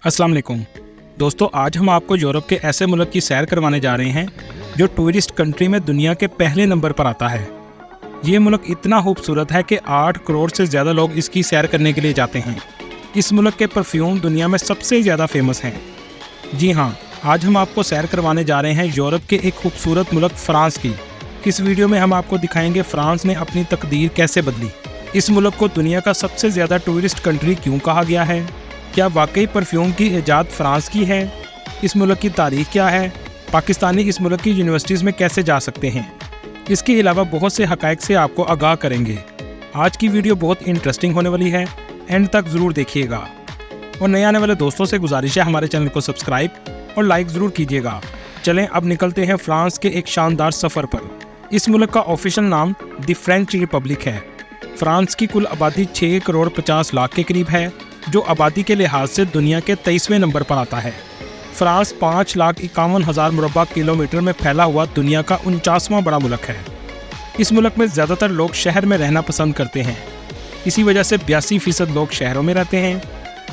अस्सलाम वालेकुम दोस्तों, आज हम आपको यूरोप के ऐसे मुल्क की सैर करवाने जा रहे हैं जो टूरिस्ट कंट्री में दुनिया के पहले नंबर पर आता है। ये मुल्क इतना खूबसूरत है कि 8 करोड़ से ज़्यादा लोग इसकी सैर करने के लिए जाते हैं। इस मुल्क के परफ्यूम दुनिया में सबसे ज़्यादा फेमस हैं। जी हाँ, आज हम आपको सैर करवाने जा रहे हैं यूरोप के एक खूबसूरत मुल्क फ्रांस की। इस वीडियो में हम आपको दिखाएंगे फ्रांस ने अपनी तकदीर कैसे बदली, इस मुल्क को दुनिया का सबसे ज़्यादा टूरिस्ट कंट्री क्यों कहा गया है, क्या वाकई परफ्यूम की इजाद फ्रांस की है, इस मुल्क की तारीख क्या है, पाकिस्तानी इस मुल्क की यूनिवर्सिटीज़ में कैसे जा सकते हैं। इसके अलावा बहुत से हक़ाइक़ से आपको आगाह करेंगे। आज की वीडियो बहुत इंटरेस्टिंग होने वाली है, एंड तक ज़रूर देखिएगा। और नए आने वाले दोस्तों से गुजारिश है हमारे चैनल को सब्सक्राइब और लाइक ज़रूर कीजिएगा। चलें अब निकलते हैं फ्रांस के एक शानदार सफ़र पर। इस मुल्क का ऑफिशियल नाम द फ्रेंच रिपब्लिक है। फ्रांस की कुल आबादी 6 करोड़ 50 लाख के करीब है, जो आबादी के लिहाज से दुनिया के 23वें नंबर पर आता है। फ्रांस 5,51,000 मुरब्बा किलोमीटर में फैला हुआ दुनिया का 49वां बड़ा मुल्क है। इस मुल्क में ज़्यादातर लोग शहर में रहना पसंद करते हैं। इसी वजह से 82% लोग शहरों में रहते हैं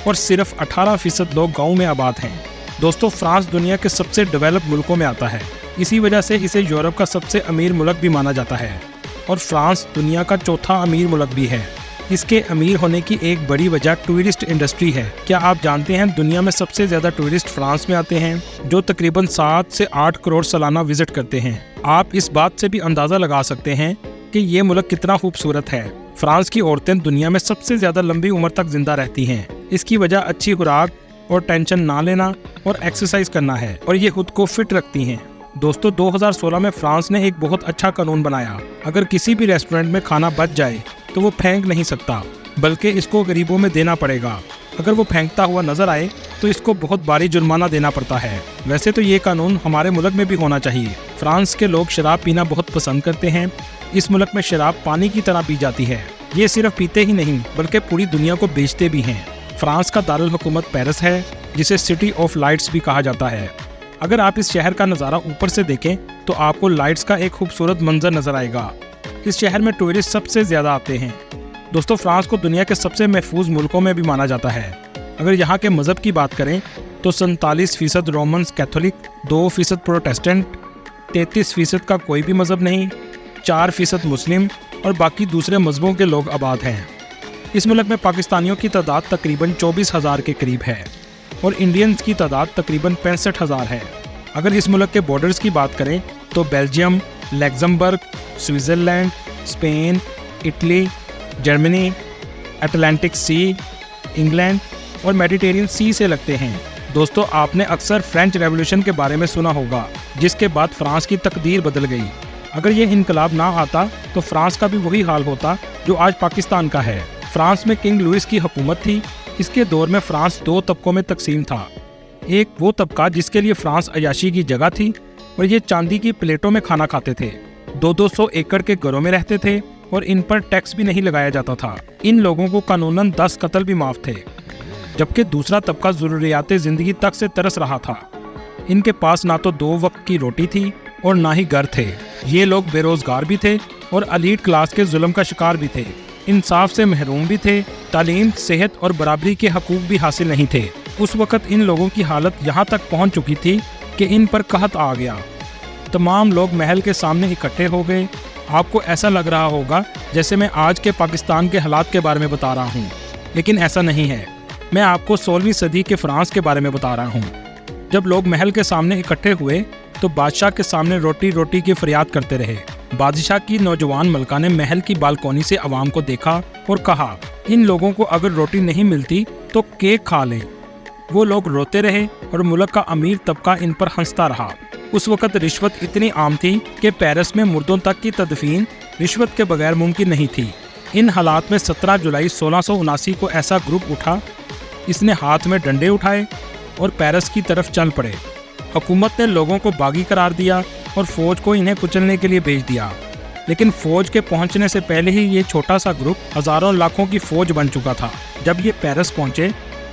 और सिर्फ 18% लोग गाँव में आबाद हैं। दोस्तों, फ्रांस दुनिया के सबसे डेवलप मुल्कों में आता है। इसी वजह से इसे यूरोप का सबसे अमीर मुल्क भी माना जाता है और फ्रांस दुनिया का चौथा अमीर मुल्क भी है। इसके अमीर होने की एक बड़ी वजह टूरिस्ट इंडस्ट्री है। क्या आप जानते हैं दुनिया में सबसे ज़्यादा टूरिस्ट फ्रांस में आते हैं, जो तकरीबन 7 से 8 करोड़ सालाना विजिट करते हैं। आप इस बात से भी अंदाज़ा लगा सकते हैं कि ये मुल्क कितना खूबसूरत है। फ्रांस की औरतें दुनिया में सबसे ज़्यादा लंबी उम्र तक जिंदा रहती हैं। इसकी वजह अच्छी खुराक और टेंशन ना लेना और एक्सरसाइज करना है, और ये खुद को फिट रखती हैं। दोस्तों, 2016 में फ्रांस ने एक बहुत अच्छा कानून बनाया। अगर किसी भी रेस्टोरेंट में खाना बच जाए तो वो फेंक नहीं सकता, बल्कि इसको गरीबों में देना पड़ेगा। अगर वो फेंकता हुआ नजर आए तो इसको बहुत भारी जुर्माना देना पड़ता है। वैसे तो ये कानून हमारे मुल्क में भी होना चाहिए। फ्रांस के लोग शराब पीना बहुत पसंद करते हैं। इस मुल्क में शराब पानी की तरह पी जाती है। ये सिर्फ पीते ही नहीं बल्कि पूरी दुनिया को बेचते भी हैं। फ्रांस का दारुल हुकूमत पेरिस है, जिसे सिटी ऑफ लाइट्स भी कहा जाता है। अगर आप इस शहर का नज़ारा ऊपर से देखें तो आपको लाइट्स का एक खूबसूरत मंजर नजर आएगा। इस शहर में टूरिस्ट सबसे ज़्यादा आते हैं। दोस्तों, फ्रांस को दुनिया के सबसे महफूज मुल्कों में भी माना जाता है। अगर यहाँ के मज़हब की बात करें तो 47% रोमन्स कैथोलिक, 2% प्रोटेस्टेंट, 33% का कोई भी मज़हब नहीं, 4% मुस्लिम और बाकी दूसरे मज़हबों के लोग आबाद हैं। इस मुल्क में पाकिस्तानियों की तादाद तकरीबन 24,000 के करीब है और इंडियंस की तादाद तकरीबन 65,000 है। अगर इस मुल्क के बॉर्डर्स की बात करें तो Belgium, Luxembourg, Switzerland, Spain, Italy, Germany, Atlantic सी, इंग्लैंड और मेडिटेरियन सी से लगते हैं। दोस्तों, आपने अक्सर फ्रेंच रेवोल्यूशन के बारे में सुना होगा, जिसके बाद फ्रांस की तकदीर बदल गई। अगर ये इनकलाब ना आता तो फ्रांस का भी वही हाल होता जो आज पाकिस्तान का है। फ्रांस में किंग लुइस की हुकूमत थी। इसके दौर में फ्रांस 2 तबकों में तकसीम था। एक वो तबका जिसके लिए फ्रांस अयाशी की जगह थी और ये चांदी की प्लेटों में खाना खाते थे, 200 एकड़ के घरों में रहते थे और इन पर टैक्स भी नहीं लगाया जाता था। इन लोगों को कानूनन 10 कत्ल भी माफ थे। जबकि दूसरा तबका ज़रूरियात ज़िंदगी तक से तरस रहा था। इनके पास ना तो 2 वक्त की रोटी थी और ना ही घर थे। ये लोग बेरोजगार भी थे और एलीट क्लास के जुल्म का शिकार भी थे। इंसाफ से महरूम भी थे। तालीम, सेहत और बराबरी के हकूक भी हासिल नहीं थे। उस वक़्त इन लोगों की हालत यहाँ तक पहुँच चुकी थी कि इन पर कहत आ गया। तमाम लोग महल के सामने इकट्ठे हो गए। आपको ऐसा लग रहा होगा जैसे मैं आज के पाकिस्तान के हालात के बारे में बता रहा हूँ, लेकिन ऐसा नहीं है। मैं आपको 16वीं सदी के फ्रांस के बारे में बता रहा हूँ। जब लोग महल के सामने इकट्ठे हुए तो बादशाह के सामने रोटी रोटी की फरियाद करते रहे। बादशाह की नौजवान मलका ने महल की बालकोनी से आवाम को देखा और कहा, इन लोगों को अगर रोटी नहीं मिलती तो केक खा लें। वो लोग रोते रहे और मुल्क का अमीर तबका इन पर हंसता रहा। उस वक़्त रिश्वत इतनी आम थी कि पेरिस में मुर्दों तक की तदफीन रिश्वत के बगैर मुमकिन नहीं थी। इन हालात में 17 जुलाई 1679 को ऐसा ग्रुप उठा। इसने हाथ में डंडे उठाए और पेरिस की तरफ चल पड़े। हुकूमत ने लोगों को बागी करार दिया और फौज को इन्हें कुचलने के लिए भेज दिया। लेकिन फौज के पहुंचने से पहले ही ये छोटा सा ग्रुप हज़ारों लाखों की फौज बन चुका था। जब ये पेरिस पहुंचे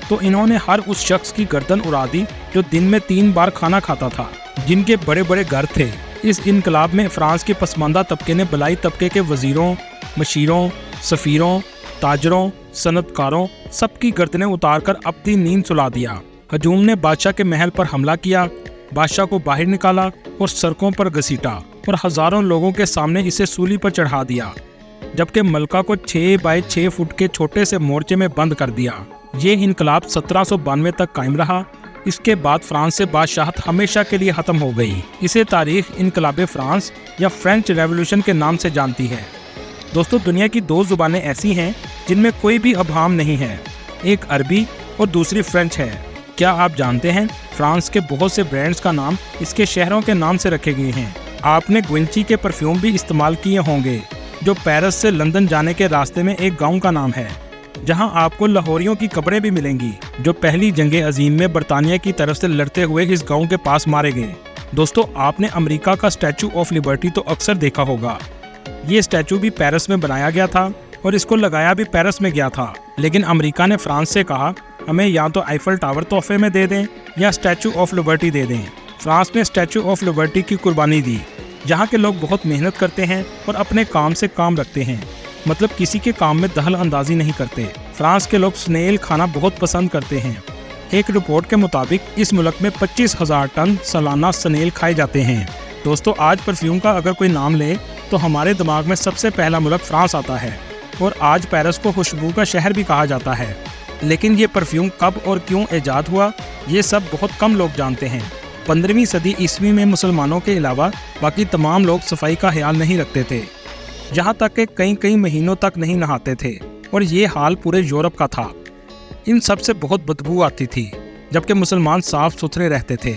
तो इन्होंने हर उस शख्स की गर्दन उड़ा दी जो दिन में 3 बार खाना खाता था, जिनके बड़े बड़े घर थे। इस इनकलाब में फ्रांस के पसमानदा तबके ने बलाई तबके के वजीरों, मशीरों, सफ़ीरों, ताजरों, सनतकारों सबकी गर्दनें उतार कर अपनी नींद सुला दिया। हजूम ने बादशाह के महल पर हमला किया, बादशाह को बाहर निकाला और सड़कों पर घसीटा और हजारों लोगों के सामने इसे सूली पर चढ़ा दिया, जबकि मलका को 6 बाय 6 फुट के छोटे से मोर्चे में बंद कर दिया। ये इनकलाब 1792 तक कायम रहा। इसके बाद फ्रांस से बादशाहत हमेशा के लिए खत्म हो गई। इसे तारीख इनकलाब फ्रांस या फ्रेंच रेवोल्यूशन के नाम से जानती है। दोस्तों, दुनिया की 2 जुबानें ऐसी हैं जिनमें कोई भी अबहम नहीं है, एक अरबी और दूसरी फ्रेंच है। क्या आप जानते हैं फ्रांस के बहुत से ब्रांड्स का नाम इसके शहरों के नाम से रखे गए हैं। आपने ग्विंची के परफ्यूम भी इस्तेमाल किए होंगे, जो पेरिस से लंदन जाने के रास्ते में एक गांव का नाम है, जहां आपको लाहौरियों की कब्रें भी मिलेंगी, जो पहली जंगे अजीम में बरतानिया की तरफ से लड़ते हुए इस गांव के पास मारे गए। दोस्तों, आपने अमेरिका का स्टैचू ऑफ लिबर्टी तो अक्सर देखा होगा। ये स्टैचू भी पेरिस में बनाया गया था और इसको लगाया भी पेरिस में गया था, लेकिन अमेरिका ने फ्रांस से कहा हमें या तो आईफल टावर तोहफे में दे दें या स्टैचू ऑफ लिबर्टी दे दें। फ्रांस ने स्टैचू ऑफ लिबर्टी की कुर्बानी दी। यहाँ के लोग बहुत मेहनत करते हैं और अपने काम से काम रखते हैं, मतलब किसी के काम में दखल अंदाजी नहीं करते। फ्रांस के लोग स्नेल खाना बहुत पसंद करते हैं। एक रिपोर्ट के मुताबिक इस मुल्क में 25,000 टन सालाना स्नेल खाए जाते हैं। दोस्तों, आज परफ्यूम का अगर कोई नाम ले तो हमारे दिमाग में सबसे पहला मुल्क फ्रांस आता है और आज पेरिस को खुशबू का शहर भी कहा जाता है। लेकिन ये परफ्यूम कब और क्यों ईजाद हुआ, ये सब बहुत कम लोग जानते हैं। 15वीं सदी ईस्वी में मुसलमानों के अलावा बाकी तमाम लोग सफाई का ख्याल नहीं रखते थे, यहाँ तक कि कई महीनों तक नहीं नहाते थे, और ये हाल पूरे यूरोप का था। इन सब से बहुत बदबू आती थी, जबकि मुसलमान साफ सुथरे रहते थे।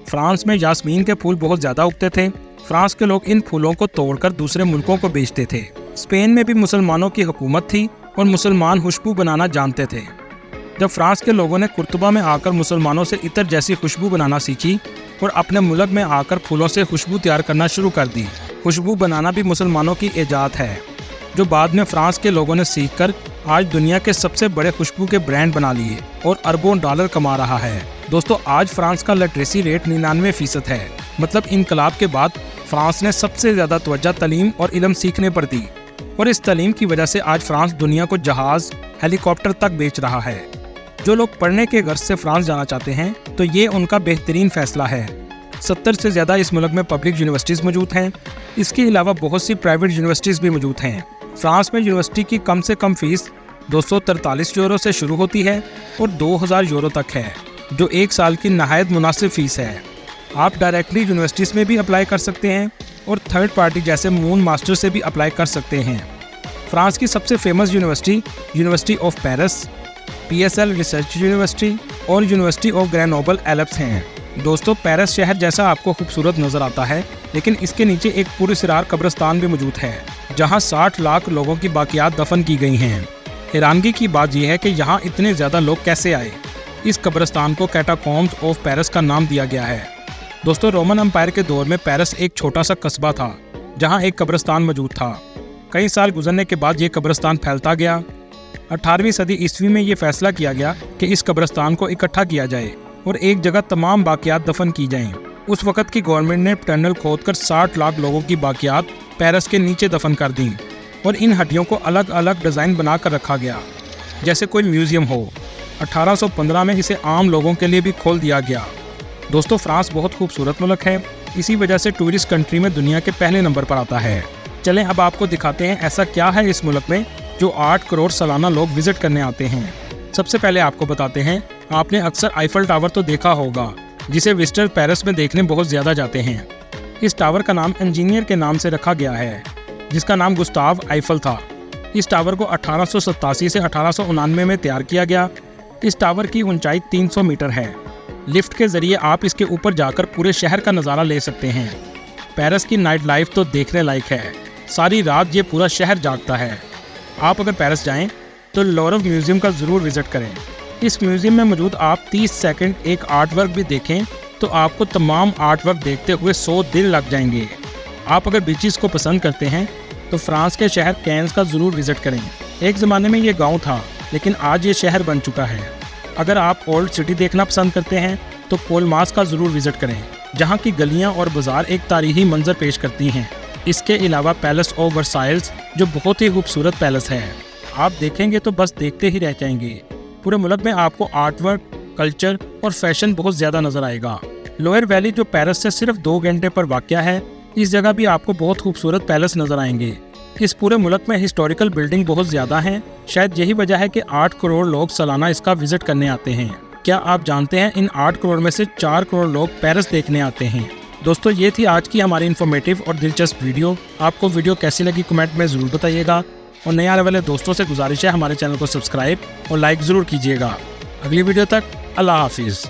फ्रांस में यास्मीन के फूल बहुत ज़्यादा उगते थे। फ्रांस के लोग इन फूलों को तोड़कर दूसरे मुल्कों को बेचते थे। स्पेन में भी मुसलमानों की हुकूमत थी और मुसलमान खुशबू बनाना जानते थे। जब फ्रांस के लोगों ने कुर्तुबा में आकर मुसलमानों से इतर जैसी खुशबू बनाना सीखी और अपने मुल्क में आकर फूलों से खुशबू तैयार करना शुरू कर दी। खुशबू बनाना भी मुसलमानों की ईजाद है, जो बाद में फ्रांस के लोगों ने सीखकर आज दुनिया के सबसे बड़े खुशबू के ब्रांड बना लिए और अरबों डॉलर कमा रहा है। दोस्तों, आज फ्रांस का लिटरेसी रेट 99% है। मतलब इनकलाब के बाद फ्रांस ने सबसे ज़्यादा तवज्जो तालीम और इल्म सीखने पर दी, और इस तालीम की वजह से आज फ्रांस दुनिया को जहाज़, हेलीकॉप्टर तक बेच रहा है। जो लोग पढ़ने के गर्ज से फ्रांस जाना चाहते हैं तो ये उनका बेहतरीन फैसला है। 70 से ज़्यादा इस मुल्क में पब्लिक यूनिवर्सिटीज़ मौजूद हैं। इसके अलावा बहुत सी प्राइवेट यूनिवर्सिटीज़ भी मौजूद हैं। फ्रांस में यूनिवर्सिटी की कम से कम फीस 243 यूरो से शुरू होती है और 2000 यूरो तक है, जो 1 साल की नहायत मुनासिब फ़ीस है। आप डायरेक्टली यूनिवर्सिटीज़ में भी अप्लाई कर सकते हैं और थर्ड पार्टी जैसे मून मास्टर से भी अप्लाई कर सकते हैं। फ्रांस की सबसे famous university of Paris, PSL research university और यूनिवर्सिटी ऑफ ग्रेनोबल एल्प्स हैं। दोस्तों, पेरिस शहर जैसा आपको खूबसूरत नज़र आता है, लेकिन इसके नीचे एक पुरअसरार कब्रिस्तान भी मौजूद है, जहां 60 लाख लोगों की बाकियात दफन की गई हैं। हैरानगी की बात यह है कि यहाँ इतने ज़्यादा लोग कैसे आए। इस कब्रिस्तान को कैटाकॉम्ब्स ऑफ पेरिस का नाम दिया गया है। दोस्तों, रोमन एम्पायर के दौर में पेरिस एक छोटा सा कस्बा था, जहाँ एक कब्रिस्तान मौजूद था। कई साल गुजरने के बाद ये कब्रिस्तान फैलता गया। 18वीं सदी ईस्वी में ये फैसला किया गया कि इस कब्रिस्तान को इकट्ठा किया जाए और एक जगह तमाम बाकियात दफन की जाएं। उस वक़्त की गवर्नमेंट ने टनल खोदकर 60 लाख लोगों की बाकियात पेरिस के नीचे दफन कर दी और इन हड्डियों को अलग अलग डिज़ाइन बना कर रखा गया, जैसे कोई म्यूज़ियम हो। 1815 में इसे आम लोगों के लिए भी खोल दिया गया। दोस्तों, फ्रांस बहुत खूबसूरत मुल्क है, इसी वजह से टूरिस्ट कंट्री में दुनिया के पहले नंबर पर आता है। चलें अब आपको दिखाते हैं ऐसा क्या है इस मुल्क में जो 8 करोड़ सालाना लोग विजिट करने आते हैं। सबसे पहले आपको बताते हैं, आपने अक्सर आईफल टावर तो देखा होगा, जिसे विजिटर पेरिस में देखने बहुत ज़्यादा जाते हैं। इस टावर का नाम इंजीनियर के नाम से रखा गया है, जिसका नाम गुस्ताव आईफल था। इस टावर को 1887 से 1899 में तैयार किया गया। इस टावर की ऊंचाई 300 मीटर है। लिफ्ट के ज़रिए आप इसके ऊपर जाकर पूरे शहर का नज़ारा ले सकते हैं। पेरिस की नाइट लाइफ तो देखने लायक है। सारी रात ये पूरा शहर जागता है। आप अगर पेरिस जाएं तो लोवर म्यूज़ियम का ज़रूर विज़िट करें। इस म्यूज़ियम में मौजूद आप 30 सेकंड एक आर्ट वर्क भी देखें तो आपको तमाम आर्ट वर्क देखते हुए 100 दिन लग जाएंगे। आप अगर बीचेस को पसंद करते हैं तो फ्रांस के शहर कैंस का ज़रूर विज़िट करें। एक ज़माने में ये गांव था, लेकिन आज ये शहर बन चुका है। अगर आप ओल्ड सिटी देखना पसंद करते हैं तो कोलमास का ज़रूर विज़िट करें, जहाँ की गलियाँ और बाज़ार एक तारीखी मंजर पेश करती हैं। इसके अलावा पैलेस ऑफ वर्साइल्स, जो बहुत ही खूबसूरत पैलेस है, आप देखेंगे तो बस देखते ही रह जाएंगे। पूरे मुल्क में आपको आर्ट वर्क, कल्चर और फैशन बहुत ज़्यादा नज़र आएगा। लोअर वैली जो पेरिस से सिर्फ 2 घंटे पर वाक़या है, इस जगह भी आपको बहुत खूबसूरत पैलेस नज़र आएंगे। इस पूरे मुल्क में हिस्टोरिकल बिल्डिंग बहुत ज़्यादा हैं। शायद यही वजह है कि 8 करोड़ लोग सालाना इसका विजिट करने आते हैं। क्या आप जानते हैं इन 8 करोड़ में से 4 करोड़ लोग पेरिस देखने आते हैं। दोस्तों, ये थी आज की हमारी इन्फॉर्मेटिव और दिलचस्प वीडियो। आपको वीडियो कैसी लगी कमेंट में ज़रूर बताइएगा और नए आने वाले दोस्तों से गुजारिश है हमारे चैनल को सब्सक्राइब और लाइक ज़रूर कीजिएगा। अगली वीडियो तक अल्लाह हाफिज़।